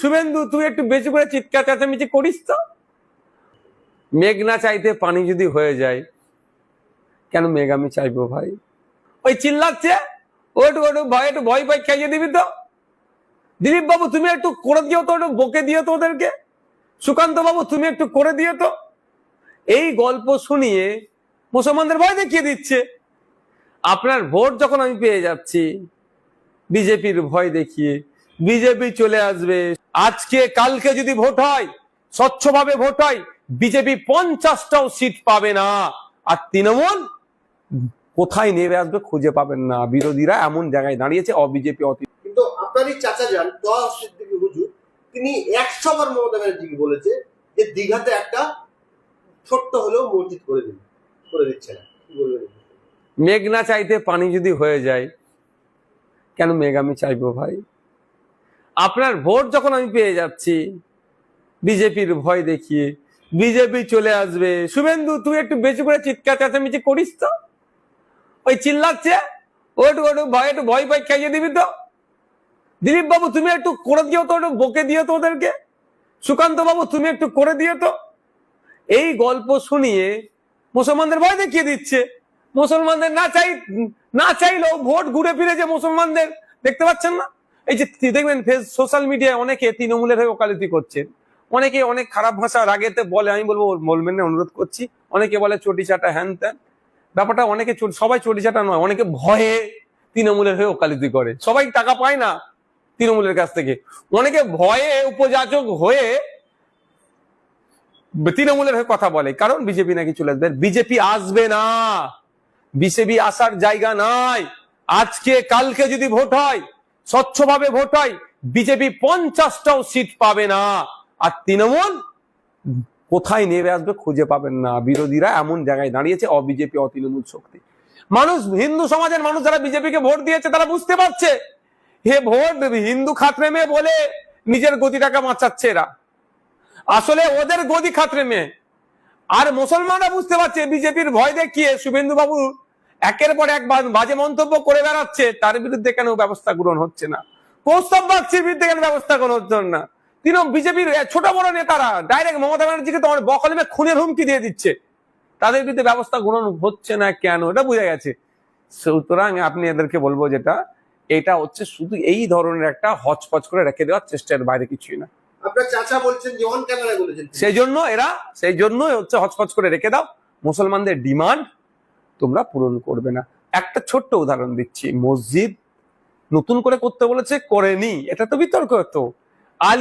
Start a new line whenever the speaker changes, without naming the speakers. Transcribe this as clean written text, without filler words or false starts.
শুভেন্দু তুই একটু বেশি করে চিৎকার চেঁচামেচি করিস তো। মেঘ না চাইতে পানি যদি হয়ে যায়, কেন মেঘ আমি চাইবো ভাই? ওই চিল্লাচ্ছে, ওটু ওটু ভয়, একটু ভয় পাই খাইয়ে দিবি তো। দিলীপ বাবু তুমি একটু করে দিও তো, একটু বকে দিও তো ওদেরকে। সুকান্ত বাবু তুমি একটু করে দিও তো। এই গল্প শুনিয়ে মুসলমানদের ভয় দেখিয়ে দিচ্ছে। আপনার ভোট যখন আমি পেয়ে যাচ্ছি, বিজেপির ভয় দেখিয়ে বিজেপি চলে আসবে। আজকে কালকে যদি ভোট হয়, স্বচ্ছভাবে ভোট হয়, বিজেপি 50টাও সিট পাবে না। আর তৃণমূল কোথায় নেমে আসবে খুঁজে পাবেন না। বিরোধীরা এমন জায়গায় দাঁড়িয়েছে, অবিজেপি অতি।
কিন্তু আপনারই চাচা যান তোয়া সিদ্দিকী হুজুর, তিনি 100 বার মমতা ব্যানার্জিকে বলেছে যে দীঘাতে একটা ছোট্ট হলেও মসজিদ করে দিচ্ছে না। কি বলবেন?
মেঘ না চাইতে পানি যদি হয়ে যায়, কেন মেঘ আমি চাইবো ভাই? আপনার ভোট যখন আমি পেয়ে যাচ্ছি, বিজেপির ভয় দেখিয়ে বিজেপি চলে আসবে। শুভেন্দু তুই একটু বেশি করে চিৎকার চেঁচামেচি করিস তো। ওই চিল্লাচ্ছে, ওটু ওটু ভয়, একটু ভয় পাই খাইয়ে দিবি তো। দিলীপ বাবু তুমি একটু করে দিও তো, একটু বকে দিও তো ওদেরকে। সুকান্ত বাবু তুমি একটু করে দিও তো। এই গল্প শুনিয়ে মুসলমানদের ভয় দেখিয়ে দিচ্ছে। মুসলমানদের না চাইলেও ভোট ঘুরে ফিরে যে মুসলমানদের, দেখতে পাচ্ছেন না? এই যে দেখবেন সোশ্যাল মিডিয়ায় অনেকে তৃণমূলের হয়ে ওকালতি করছেন, অনেকে অনেক খারাপ ভাষা রাগেতে বলে, আমি বলবো বলবেন না, অনুরোধ করছি। অনেকে বলে চটি চাটা হ্যান ত্যান, ব্যাপারটা অনেকে সবাই চটি চাটা নয়, অনেকে ভয়ে তৃণমূলের হয়ে ওকালতি করে। সবাই টাকা পায় না তৃণমূলের কাছ থেকে, অনেকে ভয়ে উপযাচক হয়ে তৃণমূলের হয়ে কথা বলে, কারণ বিজেপি নাকি চলে আসবে। বিজেপি আসবে না, বিজেপি আসার জায়গা নাই। আজকে কালকে যদি ভোট হয়, স্বচ্ছভাবে ভোট হয়, বিজেপি 50টাও সিট পাবে না। আর তৃণমূল কোথায় নেমে আসবে খুঁজে পাবেন না। বিরোধীরা এমন জায়গায় দাঁড়িয়েছে, অবিজেপি অতৃণমূল শক্তি। মানুষ, হিন্দু সমাজের মানুষ যারা বিজেপিকে ভোট দিয়েছে, তারা বুঝতে পারছে হে ভোট হিন্দু খাতরে মেয়ে বলে নিজের গতিটাকে বাঁচাচ্ছে এরা, আসলে ওদের গদি খাতরে মেয়ে। আর মুসলমানরা বুঝতে পারছে বিজেপির ভয় দেখিয়ে শুভেন্দু বাবু একের পর এক বাজে মন্তব্য করে বেড়াচ্ছে, তার বিরুদ্ধে কেন ব্যবস্থা গ্রহণ হচ্ছে না? কৌস্তব বাগচির বিরুদ্ধে কেন ব্যবস্থা গ্রহণ হচ্ছে না? বিজেপির ছোট বড় নেতারা ডাইরেক্ট মমতা ব্যানার্জিকে তোমার বকলমে খুনের হুমকি দিয়ে দিচ্ছে, তাদের বিরুদ্ধে ব্যবস্থা গ্রহণ হচ্ছে না কেন? এটা বুঝে গেছে। সুতরাং আপনি এদেরকে বলবো, যেটা এটা হচ্ছে শুধু এই ধরনের একটা হচপচ করে রেখে দেওয়ার চেষ্টার বাইরে কিছুই না।
আপনার চাচা বলছেন যে অন ক্যামেরা বলেছেন,
সেই জন্যই হচ্ছে হচপচ করে রেখে দাও। মুসলমানদের ডিমান্ড তোমরা পূরণ করবে না। একটা ছোট্ট উদাহরণ দিচ্ছি, মসজিদ নতুন করে করতে বলেছে, করেনি, এটা তো বিতর্ক। তো আলী